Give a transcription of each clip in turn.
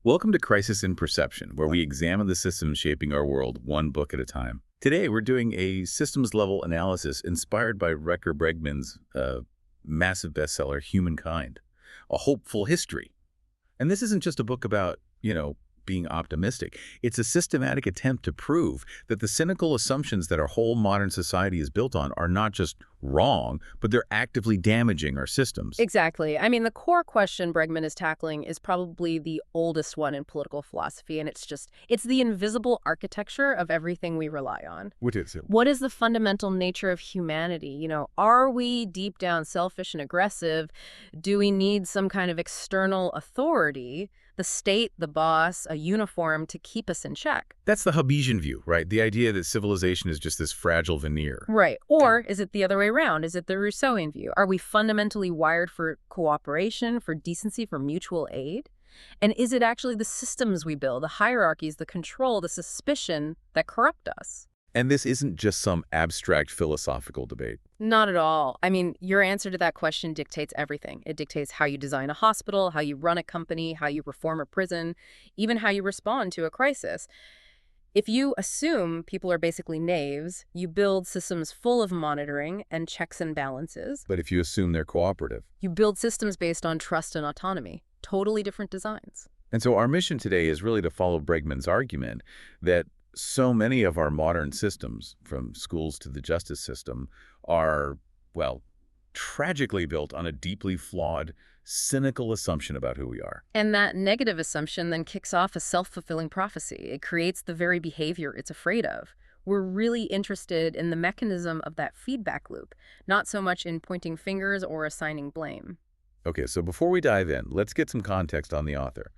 Welcome to Crisis in Perception, where we examine the systems shaping our world one book at a time. Today, we're doing a systems-level analysis inspired by Rutger Bregman's massive bestseller, Humankind, A Hopeful History. And this isn't just a book about, being optimistic. It's a systematic attempt to prove that the cynical assumptions that our whole modern society is built on are not just wrong, but they're actively damaging our systems. Exactly. I mean, the core question Bregman is tackling is probably the oldest one in political philosophy, and it's the invisible architecture of everything we rely on. What is it? What is the fundamental nature of humanity? Are we deep down selfish and aggressive? Do we need some kind of external authority, the state, the boss, a uniform to keep us in check? That's the Hobbesian view, right? The idea that civilization is just this fragile veneer. Right. Or is it the other way around? Is it the Rousseauian view? Are we fundamentally wired for cooperation, for decency, for mutual aid? And is it actually the systems we build, the hierarchies, the control, the suspicion that corrupt us? And this isn't just some abstract philosophical debate. Not at all. I mean, your answer to that question dictates everything. It dictates how you design a hospital, how you run a company, how you reform a prison, even how you respond to a crisis. If you assume people are basically knaves, you build systems full of monitoring and checks and balances. But if you assume they're cooperative. You build systems based on trust and autonomy. Totally different designs. And so our mission today is really to follow Bregman's argument that so many of our modern systems, from schools to the justice system, are, well, tragically built on a deeply flawed, cynical assumption about who we are. And that negative assumption then kicks off a self-fulfilling prophecy. It creates the very behavior it's afraid of. We're really interested in the mechanism of that feedback loop, not so much in pointing fingers or assigning blame. Okay, so before we dive in, let's get some context on the author.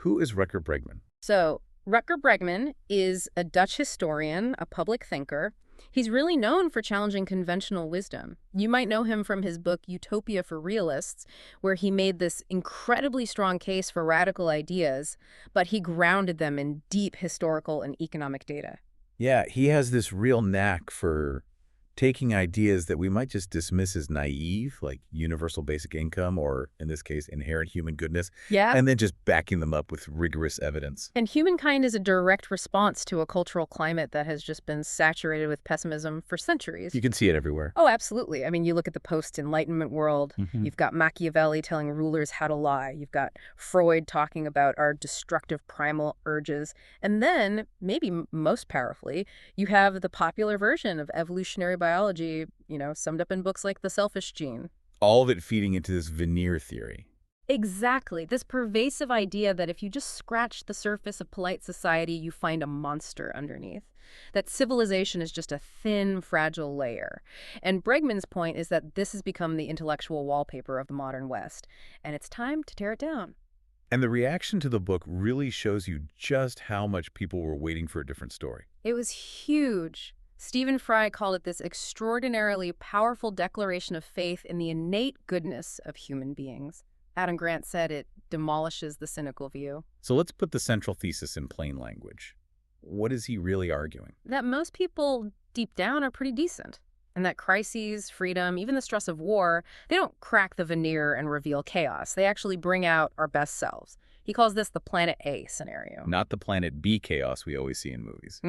Who is Rutger Bregman? So, Rutger Bregman is a Dutch historian, a public thinker. He's really known for challenging conventional wisdom. You might know him from his book Utopia for Realists, where he made this incredibly strong case for radical ideas, but he grounded them in deep historical and economic data. Yeah, he has this real knack for taking ideas that we might just dismiss as naive, like universal basic income, or in this case, inherent human goodness, and then just backing them up with rigorous evidence. And Humankind is a direct response to a cultural climate that has just been saturated with pessimism for centuries. You can see it everywhere. Oh, absolutely. I mean, you look at the post-Enlightenment world, you've got Machiavelli telling rulers how to lie, you've got Freud talking about our destructive primal urges, and then, maybe most powerfully, you have the popular version of evolutionary biology, summed up in books like The Selfish Gene. All of it feeding into this veneer theory. Exactly. This pervasive idea that if you just scratch the surface of polite society, you find a monster underneath. That civilization is just a thin, fragile layer. And Bregman's point is that this has become the intellectual wallpaper of the modern West, and it's time to tear it down. And the reaction to the book really shows you just how much people were waiting for a different story. It was huge. Stephen Fry called it this extraordinarily powerful declaration of faith in the innate goodness of human beings. Adam Grant said it demolishes the cynical view. So let's put the central thesis in plain language. What is he really arguing? That most people deep down are pretty decent. And that crises, freedom, even the stress of war, they don't crack the veneer and reveal chaos. They actually bring out our best selves. He calls this the Planet A scenario. Not the Planet B chaos we always see in movies.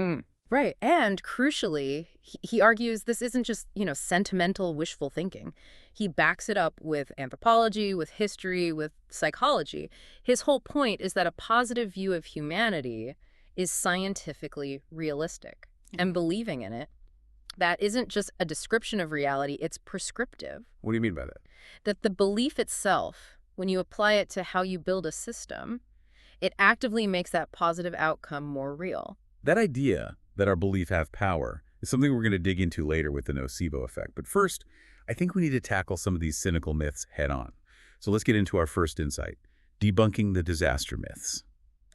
Right. And crucially, he argues this isn't just, sentimental wishful thinking. He backs it up with anthropology, with history, with psychology. His whole point is that a positive view of humanity is scientifically realistic. And believing in it, that isn't just a description of reality, it's prescriptive. What do you mean by that? That the belief itself, when you apply it to how you build a system, it actively makes that positive outcome more real. That idea that our belief have power is something we're going to dig into later with the nocebo effect. But first, I think we need to tackle some of these cynical myths head on. So let's get into our first insight, debunking the disaster myths.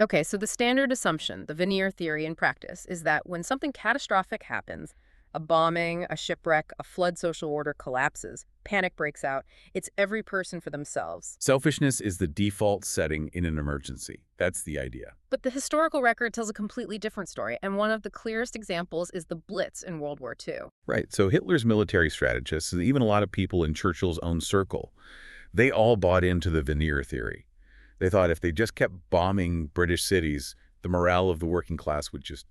Okay, so the standard assumption, the veneer theory in practice, is that when something catastrophic happens, a bombing, a shipwreck, a flood social order collapses, panic breaks out, it's every person for themselves. Selfishness is the default setting in an emergency. That's the idea. But the historical record tells a completely different story, and one of the clearest examples is the Blitz in World War II. Right, so Hitler's military strategists, even a lot of people in Churchill's own circle, they all bought into the veneer theory. They thought if they just kept bombing British cities, the morale of the working class would just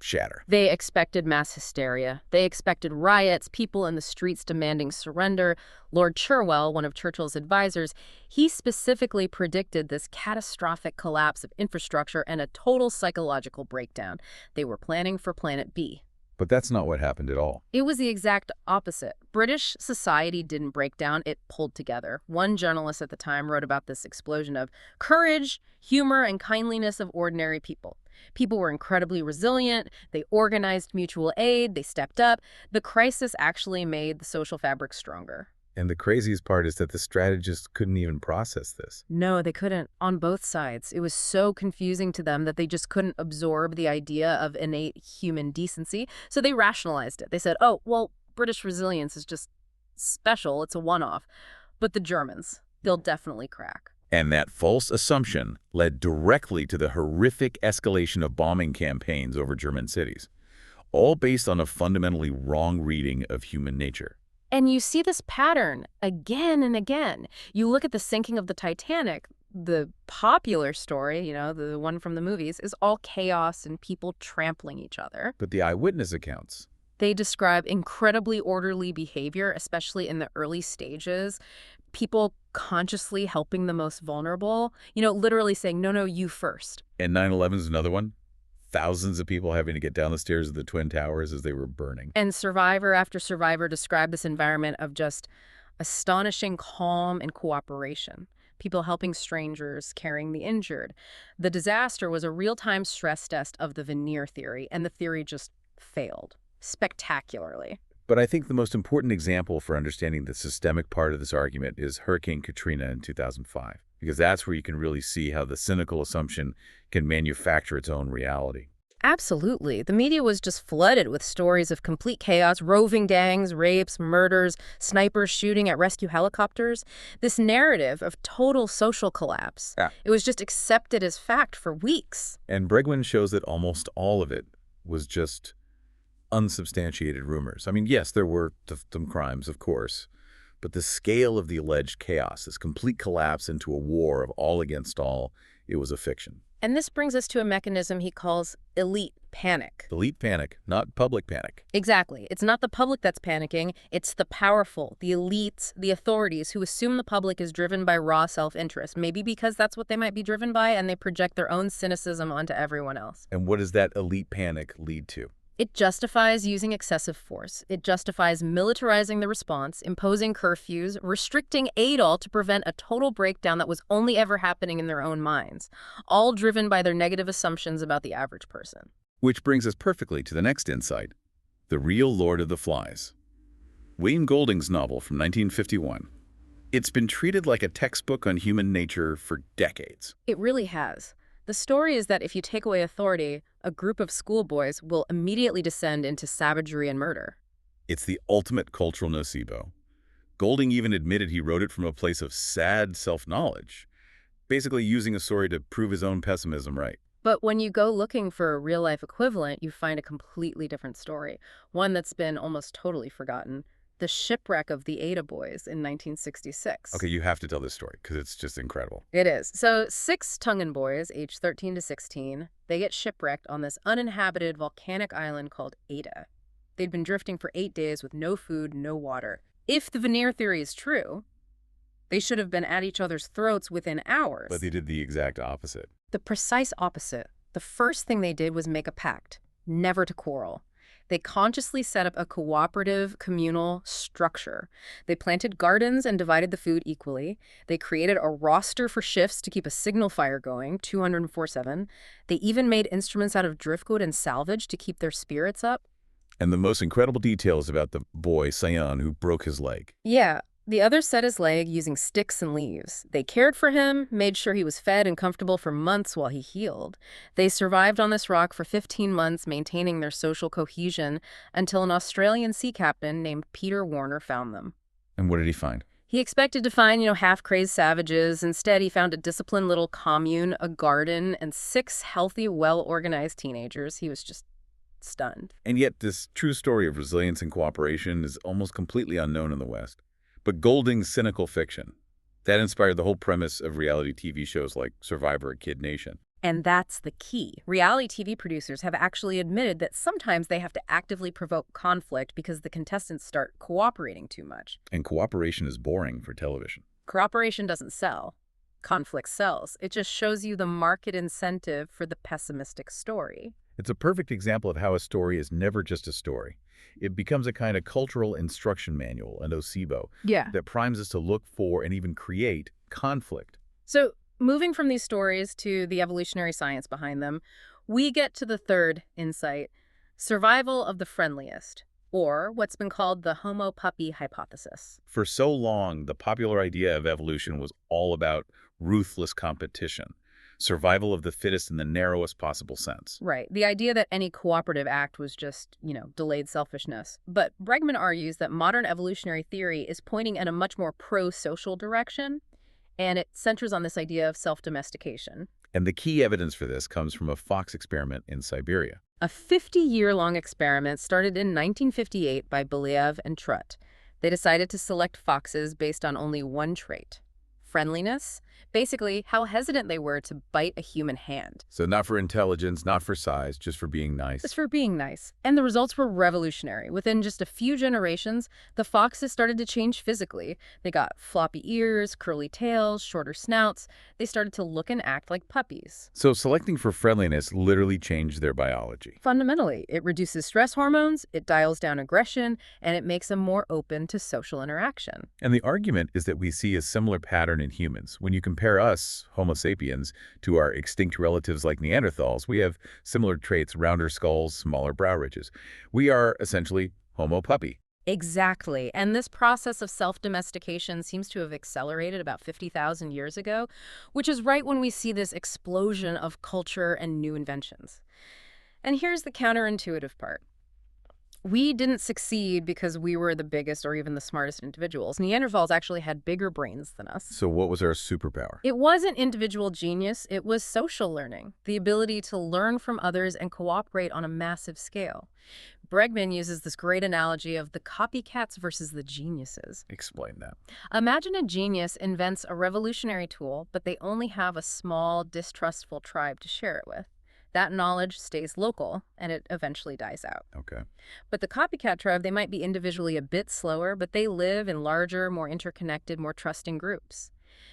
shatter. They expected mass hysteria. They expected riots, people in the streets demanding surrender. Lord Cherwell, one of Churchill's advisors, he specifically predicted this catastrophic collapse of infrastructure and a total psychological breakdown. They were planning for Planet B. But that's not what happened at all. It was the exact opposite. British society didn't break down, it pulled together. One journalist at the time wrote about this explosion of courage, humor, and kindliness of ordinary people. People were incredibly resilient, they organized mutual aid, they stepped up. The crisis actually made the social fabric stronger. And the craziest part is that the strategists couldn't even process this. No, they couldn't, on both sides. It was so confusing to them that they just couldn't absorb the idea of innate human decency, so they rationalized it. They said, oh, well, British resilience is just special, it's a one-off. But the Germans, they'll definitely crack. And that false assumption led directly to the horrific escalation of bombing campaigns over German cities, all based on a fundamentally wrong reading of human nature. And you see this pattern again and again. You look at the sinking of the Titanic, the popular story, the one from the movies, is all chaos and people trampling each other. But the eyewitness accounts, they describe incredibly orderly behavior, especially in the early stages. People consciously helping the most vulnerable, literally saying, no, you first. And 9/11 is another one. Thousands of people having to get down the stairs of the Twin Towers as they were burning. And survivor after survivor described this environment of just astonishing calm and cooperation. People helping strangers, carrying the injured. The disaster was a real-time stress test of the veneer theory, and the theory just failed spectacularly. But I think the most important example for understanding the systemic part of this argument is Hurricane Katrina in 2005, because that's where you can really see how the cynical assumption can manufacture its own reality. Absolutely. The media was just flooded with stories of complete chaos, roving gangs, rapes, murders, snipers shooting at rescue helicopters. This narrative of total social collapse. Yeah. It was just accepted as fact for weeks. And Bregman shows that almost all of it was just unsubstantiated rumors. I mean, yes, there were some crimes, of course, but the scale of the alleged chaos, this complete collapse into a war of all against all, it was a fiction. And this brings us to a mechanism he calls elite panic. Elite panic, not public panic. Exactly. It's not the public that's panicking. It's the powerful, the elites, the authorities who assume the public is driven by raw self-interest, maybe because that's what they might be driven by, and they project their own cynicism onto everyone else. And what does that elite panic lead to? It justifies using excessive force. It justifies militarizing the response, imposing curfews, restricting aid all to prevent a total breakdown that was only ever happening in their own minds, all driven by their negative assumptions about the average person. Which brings us perfectly to the next insight, The Real Lord of the Flies. Wayne Golding's novel from 1951. It's been treated like a textbook on human nature for decades. It really has. The story is that if you take away authority, a group of schoolboys will immediately descend into savagery and murder. It's the ultimate cultural nocebo. Golding even admitted he wrote it from a place of sad self-knowledge, basically using a story to prove his own pessimism right. But when you go looking for a real-life equivalent, you find a completely different story, one that's been almost totally forgotten. The shipwreck of the Ada Boys in 1966. Okay, you have to tell this story because it's just incredible. It is. So 6 Tongan boys, aged 13 to 16, they get shipwrecked on this uninhabited volcanic island called Ada. They'd been drifting for 8 days with no food, no water. If the veneer theory is true, they should have been at each other's throats within hours. But they did the exact opposite. The precise opposite. The first thing they did was make a pact, never to quarrel. They consciously set up a cooperative, communal structure. They planted gardens and divided the food equally. They created a roster for shifts to keep a signal fire going, 204/7. They even made instruments out of driftwood and salvage to keep their spirits up. And the most incredible detail is about the boy, Sayan, who broke his leg. Yeah. The others set his leg using sticks and leaves. They cared for him, made sure he was fed and comfortable for months while he healed. They survived on this rock for 15 months, maintaining their social cohesion, until an Australian sea captain named Peter Warner found them. And what did he find? He expected to find, half-crazed savages. Instead, he found a disciplined little commune, a garden, and 6 healthy, well-organized teenagers. He was just stunned. And yet this true story of resilience and cooperation is almost completely unknown in the West. But Golding's cynical fiction, That inspired the whole premise of reality TV shows like Survivor and Kid Nation. And that's the key. Reality TV producers have actually admitted that sometimes they have to actively provoke conflict because the contestants start cooperating too much. And cooperation is boring for television. Cooperation doesn't sell. Conflict sells. It just shows you the market incentive for the pessimistic story. It's a perfect example of how a story is never just a story. It becomes a kind of cultural instruction manual, a nocebo, Yeah. that primes us to look for and even create conflict. So, moving from these stories to the evolutionary science behind them, we get to the third insight, survival of the friendliest, or what's been called the Homo puppy hypothesis. For so long, the popular idea of evolution was all about ruthless competition, survival of the fittest in the narrowest possible sense. Right. The idea that any cooperative act was just, delayed selfishness. But Bregman argues that modern evolutionary theory is pointing in a much more pro-social direction, and it centers on this idea of self-domestication. And the key evidence for this comes from a fox experiment in Siberia. A 50-year-long experiment started in 1958 by Belyaev and Trut. They decided to select foxes based on only one trait: friendliness. Basically, how hesitant they were to bite a human hand. So not for intelligence, not for size, just for being nice. Just for being nice. And the results were revolutionary. Within just a few generations, the foxes started to change physically. They got floppy ears, curly tails, shorter snouts. They started to look and act like puppies. So selecting for friendliness literally changed their biology. Fundamentally, it reduces stress hormones, it dials down aggression, and it makes them more open to social interaction. And the argument is that we see a similar pattern in humans. When you compare us, Homo sapiens, to our extinct relatives like Neanderthals, we have similar traits: rounder skulls, smaller brow ridges. We are essentially Homo puppy. Exactly. And this process of self-domestication seems to have accelerated about 50,000 years ago, which is right when we see this explosion of culture and new inventions. And here's the counterintuitive part. We didn't succeed because we were the biggest or even the smartest individuals. Neanderthals actually had bigger brains than us. So what was our superpower? It wasn't individual genius, it was social learning, the ability to learn from others and cooperate on a massive scale. Bregman uses this great analogy of the copycats versus the geniuses. Explain that. Imagine a genius invents a revolutionary tool, but they only have a small, distrustful tribe to share it with. That knowledge stays local, and it eventually dies out. Okay. But the copycat tribe, they might be individually a bit slower, but they live in larger, more interconnected, more trusting groups.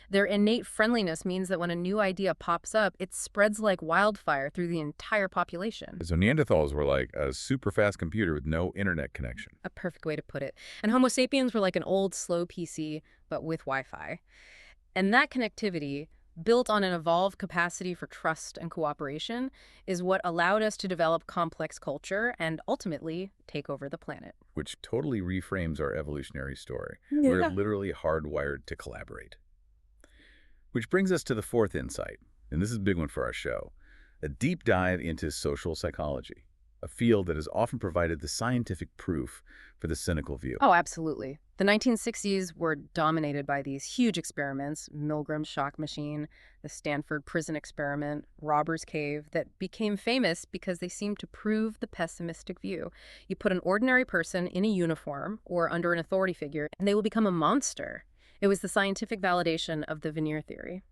Their innate friendliness means that when a new idea pops up, it spreads like wildfire through the entire population. So Neanderthals were like a super fast computer with no internet connection. A perfect way to put it. And Homo sapiens were like an old, slow PC, but with Wi-Fi. And that connectivity, built on an evolved capacity for trust and cooperation, is what allowed us to develop complex culture and ultimately take over the planet. Which totally reframes our evolutionary story. Yeah. We're literally hardwired to collaborate. Which brings us to the fourth insight, and this is a big one for our show: a deep dive into social psychology, a field that has often provided the scientific proof for the cynical view. Oh, absolutely. The 1960s were dominated by these huge experiments: Milgram's shock machine, the Stanford prison experiment, Robbers Cave, that became famous because they seemed to prove the pessimistic view. You put an ordinary person in a uniform or under an authority figure, and they will become a monster. It was the scientific validation of the veneer theory.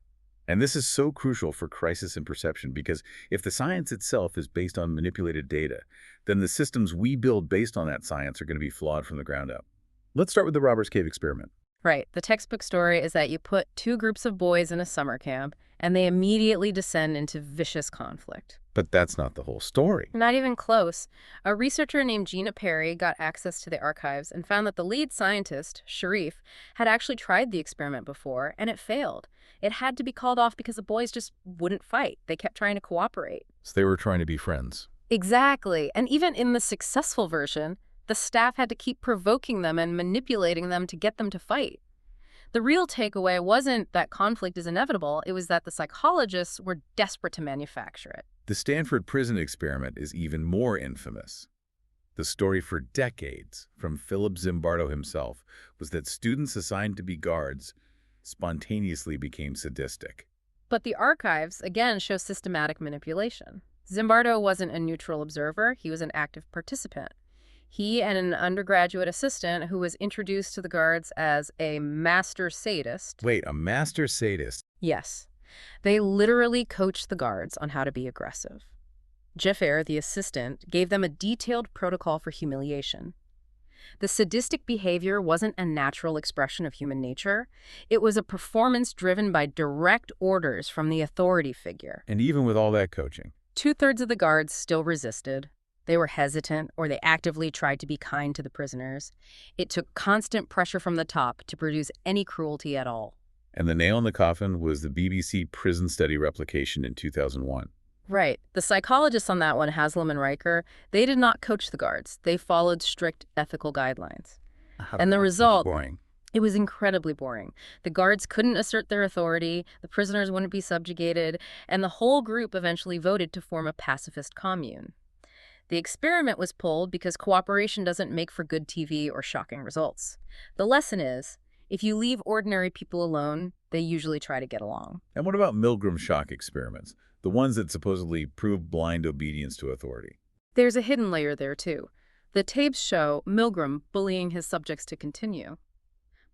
And this is so crucial for crisis in perception, because if the science itself is based on manipulated data, then the systems we build based on that science are going to be flawed from the ground up. Let's start with the Robbers Cave experiment. Right. The textbook story is that you put two groups of boys in a summer camp, and they immediately descend into vicious conflict. But that's not the whole story. Not even close. A researcher named Gina Perry got access to the archives and found that the lead scientist, Sharif, had actually tried the experiment before, and it failed. It had to be called off because the boys just wouldn't fight. They kept trying to cooperate. So they were trying to be friends. Exactly. And even in the successful version, the staff had to keep provoking them and manipulating them to get them to fight. The real takeaway wasn't that conflict is inevitable, it was that the psychologists were desperate to manufacture it. The Stanford prison experiment is even more infamous. The story for decades, from Philip Zimbardo himself, was that students assigned to be guards spontaneously became sadistic. But the archives, again, show systematic manipulation. Zimbardo wasn't a neutral observer, he was an active participant. He and an undergraduate assistant who was introduced to the guards as a master sadist. Wait, a master sadist? Yes. They literally coached the guards on how to be aggressive. Jafar, the assistant, gave them a detailed protocol for humiliation. The sadistic behavior wasn't a natural expression of human nature. It was a performance driven by direct orders from the authority figure. And even with all that coaching? Two-thirds of the guards still resisted. They were hesitant, or they actively tried to be kind to the prisoners. It took constant pressure from the top to produce any cruelty at all. And the nail in the coffin was the BBC prison study replication in 2001. Right. The psychologists on that one, Haslam and Riker, they did not coach the guards. They followed strict ethical guidelines. And the result, Boring. it was incredibly boring. The guards couldn't assert their authority, the prisoners wouldn't be subjugated, and the whole group eventually voted to form a pacifist commune. The experiment was pulled because cooperation doesn't make for good TV or shocking results. The lesson is, if you leave ordinary people alone, they usually try to get along. And what about Milgram shock experiments? The ones that supposedly prove blind obedience to authority? There's a hidden layer there, too. The tapes show Milgram bullying his subjects to continue.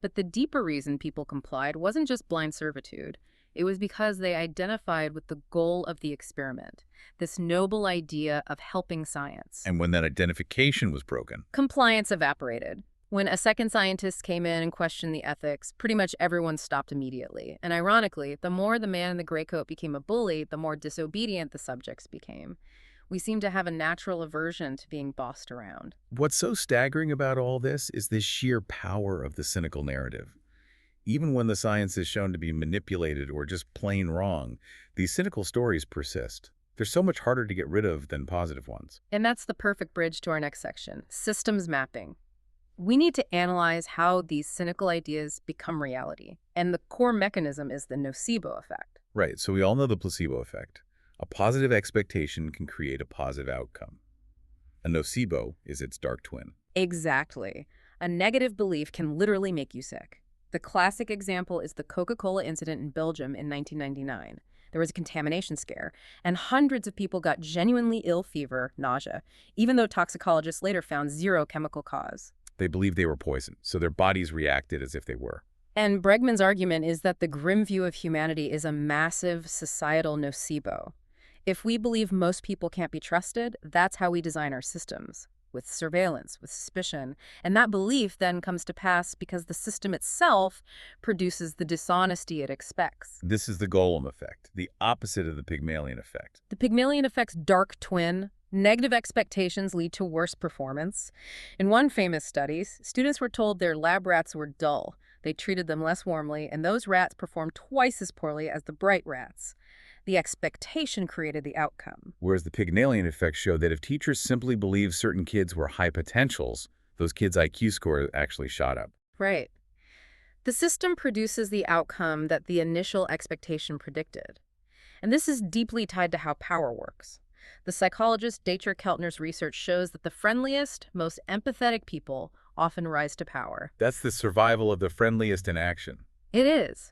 But the deeper reason people complied wasn't just blind servitude. It was because they identified with the goal of the experiment, this noble idea of helping science. And when that identification was broken? Compliance evaporated. When a second scientist came in and questioned the ethics, pretty much everyone stopped immediately. And ironically, the more the man in the gray coat became a bully, the more disobedient the subjects became. We seem to have a natural aversion to being bossed around. What's so staggering about all this is the sheer power of the cynical narrative. Even when the science is shown to be manipulated or just plain wrong, these cynical stories persist. They're so much harder to get rid of than positive ones. And that's the perfect bridge to our next section, systems mapping. We need to analyze how these cynical ideas become reality. And the core mechanism is the nocebo effect. Right, so we all know the placebo effect. A positive expectation can create a positive outcome. A nocebo is its dark twin. Exactly. A negative belief can literally make you sick. The classic example is the Coca-Cola incident in Belgium in 1999. There was a contamination scare, and hundreds of people got genuinely ill fever, nausea, even though toxicologists later found zero chemical cause. They believed they were poisoned, so their bodies reacted as if they were. And Bregman's argument is that the grim view of humanity is a massive societal nocebo. If we believe most people can't be trusted, that's how we design our systems, with surveillance, with suspicion. And that belief then comes to pass because the system itself produces the dishonesty it expects. This is the Golem effect, the opposite of the Pygmalion effect. The Pygmalion effect's dark twin. Negative expectations lead to worse performance. In one famous study, students were told their lab rats were dull. They treated them less warmly, and those rats performed twice as poorly as the bright rats. The expectation created the outcome. Whereas the Pygmalion effect showed that if teachers simply believed certain kids were high potentials, those kids' IQ scores actually shot up. Right. The system produces the outcome that the initial expectation predicted. And this is deeply tied to how power works. The psychologist Rutger Keltner's research shows that the friendliest, most empathetic people often rise to power. That's the survival of the friendliest in action. It is.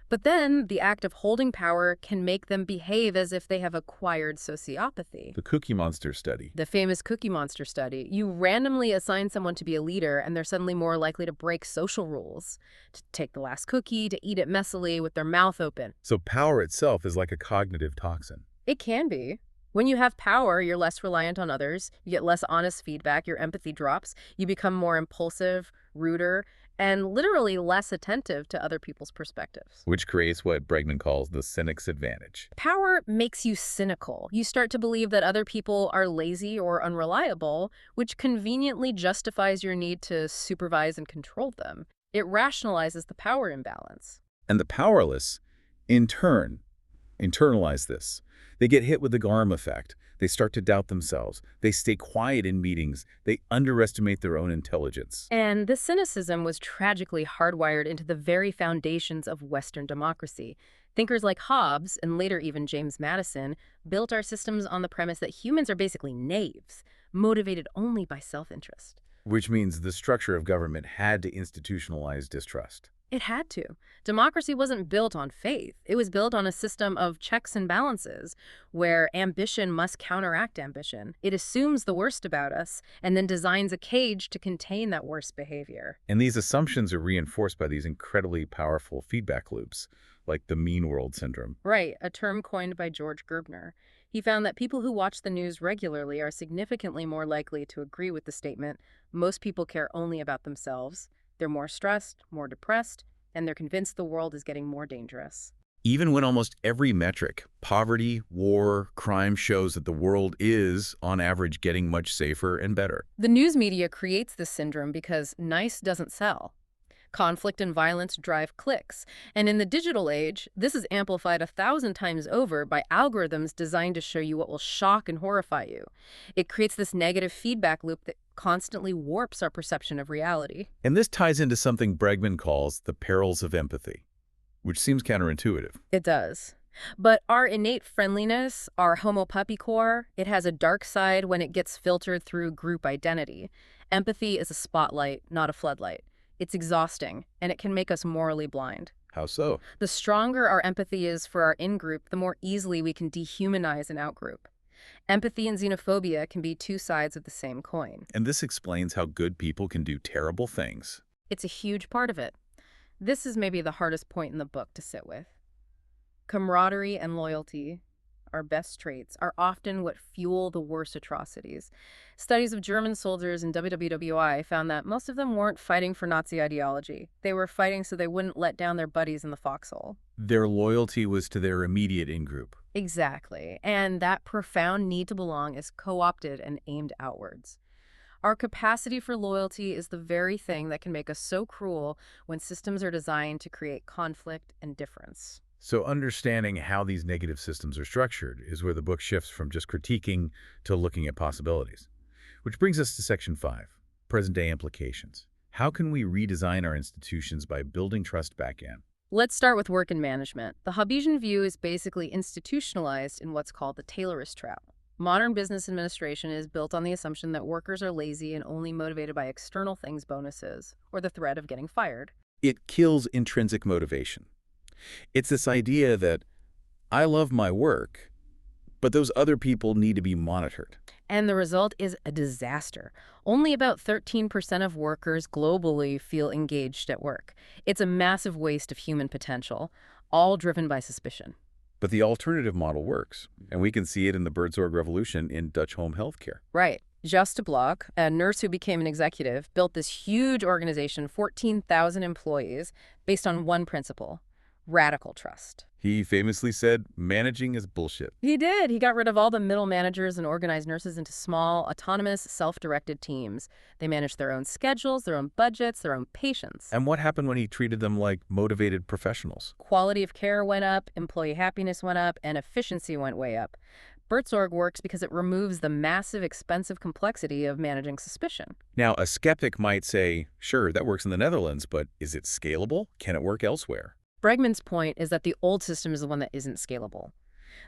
But then the act of holding power can make them behave as if they have acquired sociopathy. The Cookie Monster study. The famous Cookie Monster study. You randomly assign someone to be a leader, and they're suddenly more likely to break social rules, to take the last cookie, to eat it messily with their mouth open. So power itself is like a cognitive toxin. It can be. When you have power, you're less reliant on others, you get less honest feedback, your empathy drops, you become more impulsive, ruder, and literally less attentive to other people's perspectives. Which creates what Bregman calls the cynic's advantage. Power makes you cynical. You start to believe that other people are lazy or unreliable, which conveniently justifies your need to supervise and control them. It rationalizes the power imbalance. And the powerless, in turn, internalize this. They get hit with the Golem effect. They start to doubt themselves. They stay quiet in meetings. They underestimate their own intelligence. And this cynicism was tragically hardwired into the very foundations of Western democracy. Thinkers like Hobbes, and later even James Madison, built our systems on the premise that humans are basically knaves, motivated only by self-interest. Which means the structure of government had to institutionalize distrust. It had to. Democracy wasn't built on faith. It was built on a system of checks and balances where ambition must counteract ambition. It assumes the worst about us and then designs a cage to contain that worst behavior. And these assumptions are reinforced by these incredibly powerful feedback loops, like the mean world syndrome. Right, a term coined by Rutger Bregman. He found that people who watch the news regularly are significantly more likely to agree with the statement, most people care only about themselves. They're more stressed, more depressed, and they're convinced the world is getting more dangerous. Even when almost every metric, poverty, war, crime, shows that the world is, on average, getting much safer and better. The news media creates this syndrome because nice doesn't sell. Conflict and violence drive clicks. And in the digital age, this is amplified 1,000 times over by algorithms designed to show you what will shock and horrify you. It creates this negative feedback loop that constantly warps our perception of reality. And this ties into something Bregman calls the perils of empathy, which seems counterintuitive. It does. But our innate friendliness, our homo puppy core, it has a dark side when it gets filtered through group identity. Empathy is a spotlight, not a floodlight. It's exhausting, and it can make us morally blind. How so? The stronger our empathy is for our in-group, the more easily we can dehumanize an out-group. Empathy and xenophobia can be two sides of the same coin. And this explains how good people can do terrible things. It's a huge part of it. This is maybe the hardest point in the book to sit with. Camaraderie and loyalty, our best traits, are often what fuel the worst atrocities. Studies of German soldiers in WWWI found that most of them weren't fighting for Nazi ideology. They were fighting so they wouldn't let down their buddies in the foxhole. Their loyalty was to their immediate in-group. Exactly. And that profound need to belong is co-opted and aimed outwards. Our capacity for loyalty is the very thing that can make us so cruel when systems are designed to create conflict and difference. So understanding how these negative systems are structured is where the book shifts from just critiquing to looking at possibilities. Which brings us to Section 5, present-day implications. How can we redesign our institutions by building trust back in? Let's start with work and management. The Hobbesian view is basically institutionalized in what's called the Taylorist trap. Modern business administration is built on the assumption that workers are lazy and only motivated by external things, bonuses, or the threat of getting fired. It kills intrinsic motivation. It's this idea that I love my work, but those other people need to be monitored. And the result is a disaster. Only about 13% of workers globally feel engaged at work. It's a massive waste of human potential, all driven by suspicion. But the alternative model works, and we can see it in the Birdsorg revolution in Dutch home healthcare. Right. Just de Blok, a nurse who became an executive, built this huge organization, 14,000 employees, based on one principle: radical trust. He famously said, managing is bullshit. He did. He got rid of all the middle managers and organized nurses into small, autonomous, self-directed teams. They managed their own schedules, their own budgets, their own patients. And what happened when he treated them like motivated professionals? Quality of care went up, employee happiness went up, and efficiency went way up. Birdsorg works because it removes the massive, expensive complexity of managing suspicion. Now, a skeptic might say, sure, that works in the Netherlands, but is it scalable? Can it work elsewhere? Bregman's point is that the old system is the one that isn't scalable.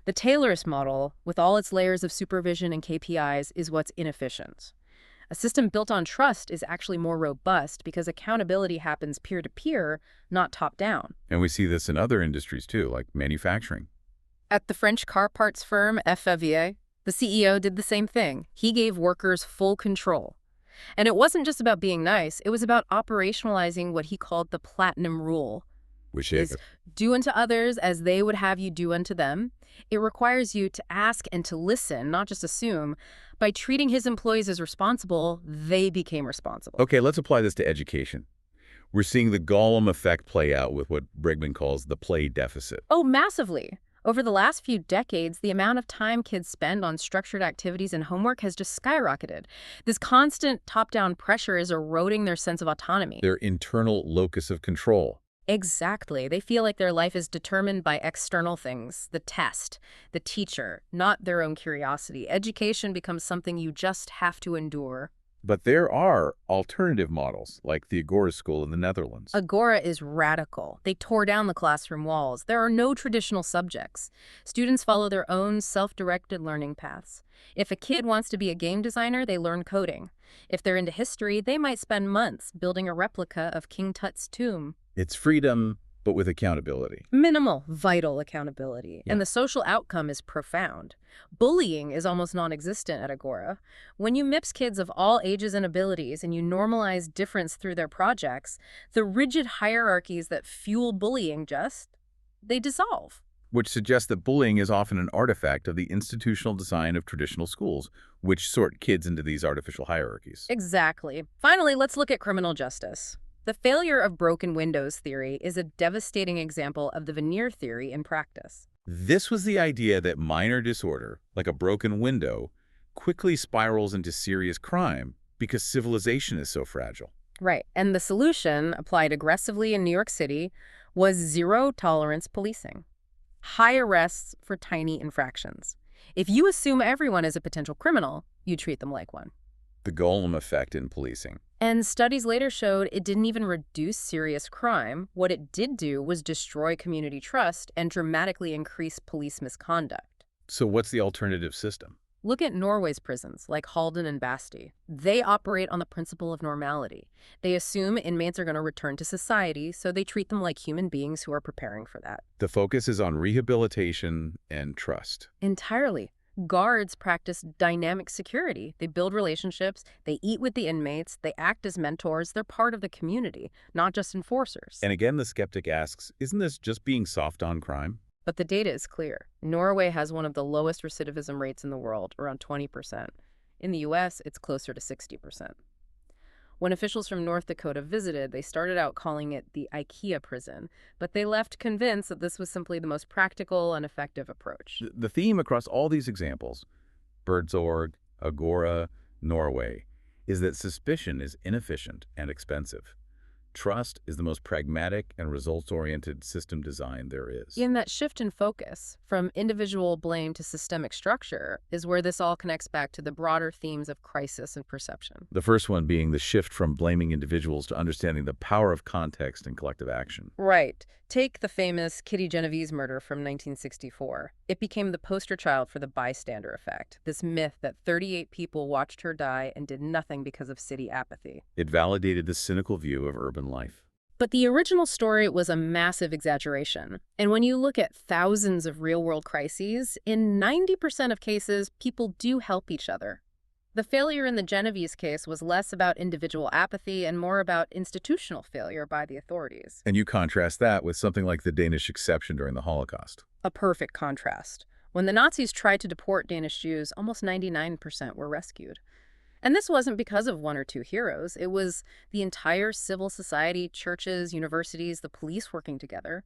The Taylorist model, with all its layers of supervision and KPIs, is what's inefficient. A system built on trust is actually more robust because accountability happens peer-to-peer, not top-down. And we see this in other industries too, like manufacturing. At the French car parts firm FAVA, the CEO did the same thing. He gave workers full control. And it wasn't just about being nice, it was about operationalizing what he called the platinum rule. Which is do unto others as they would have you do unto them. It requires you to ask and to listen, not just assume. By treating his employees as responsible, they became responsible. Okay, let's apply this to education. We're seeing the Gollum effect play out with what Bregman calls the play deficit. Oh, massively. Over the last few decades, the amount of time kids spend on structured activities and homework has just skyrocketed. This constant top-down pressure is eroding their sense of autonomy. Their internal locus of control. Exactly. They feel like their life is determined by external things, the test, the teacher, not their own curiosity. Education becomes something you just have to endure. But there are alternative models, like the Agora School in the Netherlands. Agora is radical. They tore down the classroom walls. There are no traditional subjects. Students follow their own self-directed learning paths. If a kid wants to be a game designer, they learn coding. If they're into history, they might spend months building a replica of King Tut's tomb. It's freedom, but with accountability. Minimal, vital accountability. Yeah. And the social outcome is profound. Bullying is almost non-existent at Agora. When you mix kids of all ages and abilities and you normalize difference through their projects, the rigid hierarchies that fuel bullying they dissolve. Which suggests that bullying is often an artifact of the institutional design of traditional schools, which sort kids into these artificial hierarchies. Exactly. Finally, let's look at criminal justice. The failure of broken windows theory is a devastating example of the veneer theory in practice. This was the idea that minor disorder, like a broken window, quickly spirals into serious crime because civilization is so fragile. Right. And the solution, applied aggressively in New York City, was zero-tolerance policing. High arrests for tiny infractions. If you assume everyone is a potential criminal, you treat them like one. The Golem effect in policing. And studies later showed it didn't even reduce serious crime. What it did do was destroy community trust and dramatically increase police misconduct. So what's the alternative system? Look at Norway's prisons, like Halden and Basti. They operate on the principle of normality. They assume inmates are going to return to society, so they treat them like human beings who are preparing for that. The focus is on rehabilitation and trust. Entirely. Guards practice dynamic security. They build relationships, they eat with the inmates, they act as mentors, they're part of the community, not just enforcers. And again, the skeptic asks, isn't this just being soft on crime? But the data is clear. Norway has one of the lowest recidivism rates in the world, around 20%. In the US, it's closer to 60%. When officials from North Dakota visited, they started out calling it the IKEA prison, but they left convinced that this was simply the most practical and effective approach. The theme across all these examples, Birdzorg, Agora, Norway, is that suspicion is inefficient and expensive. Trust is the most pragmatic and results-oriented system design there is. In that shift in focus, from individual blame to systemic structure, is where this all connects back to the broader themes of crisis and perception. The first one being the shift from blaming individuals to understanding the power of context and collective action. Right. Take the famous Kitty Genovese murder from 1964. It became the poster child for the bystander effect, this myth that 38 people watched her die and did nothing because of city apathy. It validated the cynical view of urban life. But the original story was a massive exaggeration. And when you look at thousands of real-world crises, in 90% of cases, people do help each other. The failure in the Genovese case was less about individual apathy and more about institutional failure by the authorities. And you contrast that with something like the Danish exception during the Holocaust. A perfect contrast. When the Nazis tried to deport Danish Jews, almost 99% were rescued. And this wasn't because of one or two heroes. It was the entire civil society, churches, universities, the police working together.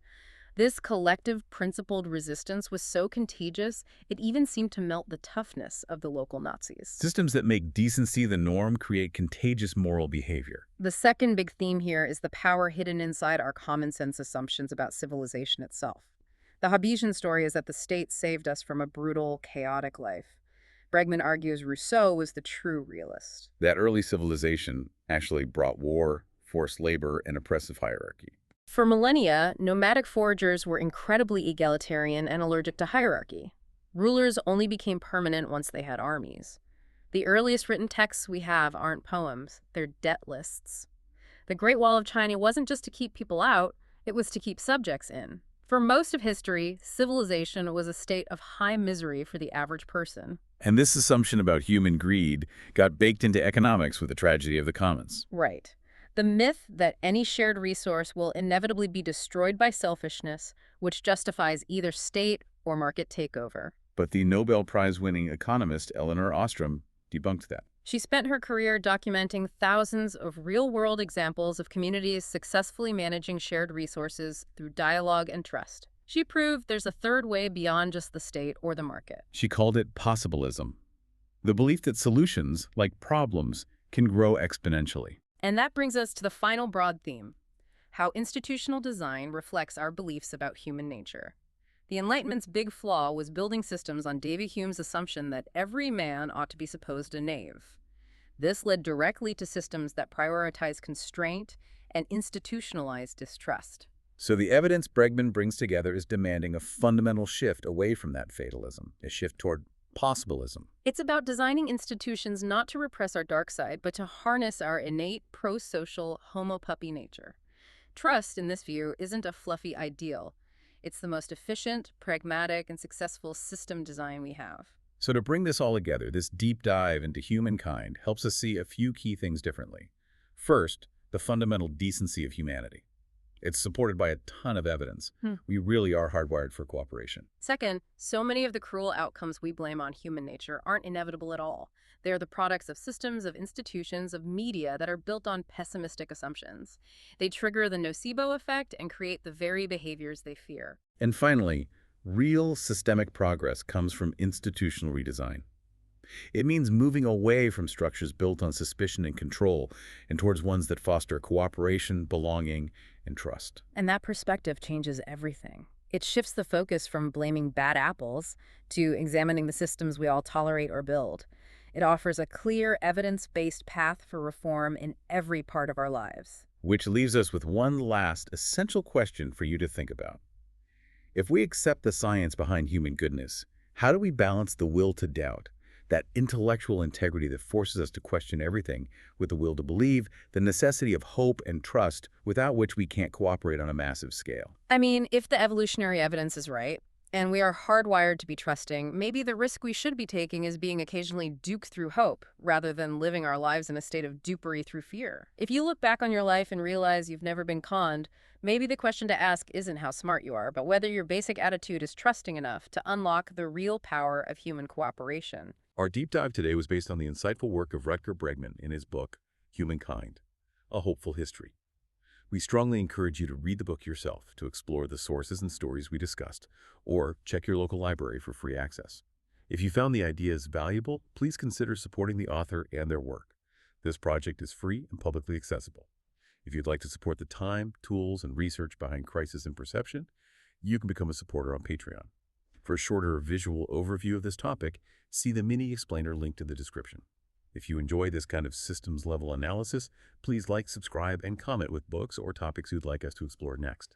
This collective, principled resistance was so contagious, it even seemed to melt the toughness of the local Nazis. Systems that make decency the norm create contagious moral behavior. The second big theme here is the power hidden inside our common sense assumptions about civilization itself. The Hobbesian story is that the state saved us from a brutal, chaotic life. Bregman argues Rousseau was the true realist. That early civilization actually brought war, forced labor, and oppressive hierarchy. For millennia, nomadic foragers were incredibly egalitarian and allergic to hierarchy. Rulers only became permanent once they had armies. The earliest written texts we have aren't poems, they're debt lists. The Great Wall of China wasn't just to keep people out, it was to keep subjects in. For most of history, civilization was a state of high misery for the average person. And this assumption about human greed got baked into economics with the tragedy of the commons. Right. The myth that any shared resource will inevitably be destroyed by selfishness, which justifies either state or market takeover. But the Nobel Prize-winning economist Elinor Ostrom debunked that. She spent her career documenting thousands of real-world examples of communities successfully managing shared resources through dialogue and trust. She proved there's a third way beyond just the state or the market. She called it possibilism, the belief that solutions, like problems, can grow exponentially. And that brings us to the final broad theme, how institutional design reflects our beliefs about human nature. The Enlightenment's big flaw was building systems on David Hume's assumption that every man ought to be supposed a knave. This led directly to systems that prioritize constraint and institutionalize distrust. So the evidence Bregman brings together is demanding a fundamental shift away from that fatalism, a shift toward possibilism. It's about designing institutions not to repress our dark side, but to harness our innate pro-social homo puppy nature. Trust, in this view, isn't a fluffy ideal. It's the most efficient, pragmatic, and successful system design we have. So to bring this all together, this deep dive into humankind helps us see a few key things differently. First, the fundamental decency of humanity. It's supported by a ton of evidence. We really are hardwired for cooperation. Second, so many of the cruel outcomes we blame on human nature aren't inevitable at all. They are the products of systems, of institutions, of media that are built on pessimistic assumptions. They trigger the nocebo effect and create the very behaviors they fear. And finally, real systemic progress comes from institutional redesign. It means moving away from structures built on suspicion and control and towards ones that foster cooperation, belonging, and trust. And that perspective changes everything. It shifts the focus from blaming bad apples to examining the systems we all tolerate or build. It offers a clear, evidence-based path for reform in every part of our lives. Which leaves us with one last essential question for you to think about. If we accept the science behind human goodness, how do we balance the will to doubt, that intellectual integrity that forces us to question everything, with the will to believe, the necessity of hope and trust, without which we can't cooperate on a massive scale? I mean, if the evolutionary evidence is right, and we are hardwired to be trusting, maybe the risk we should be taking is being occasionally duped through hope, rather than living our lives in a state of dupery through fear. If you look back on your life and realize you've never been conned, maybe the question to ask isn't how smart you are, but whether your basic attitude is trusting enough to unlock the real power of human cooperation. Our deep dive today was based on the insightful work of Rutger Bregman in his book, Humankind, A Hopeful History. We strongly encourage you to read the book yourself to explore the sources and stories we discussed, or check your local library for free access. If you found the ideas valuable, please consider supporting the author and their work. This project is free and publicly accessible. If you'd like to support the time, tools, and research behind Crisis and Perception, you can become a supporter on Patreon. For a shorter visual overview of this topic, see the mini explainer linked in the description. If you enjoy this kind of systems-level analysis, please like, subscribe, and comment with books or topics you'd like us to explore next.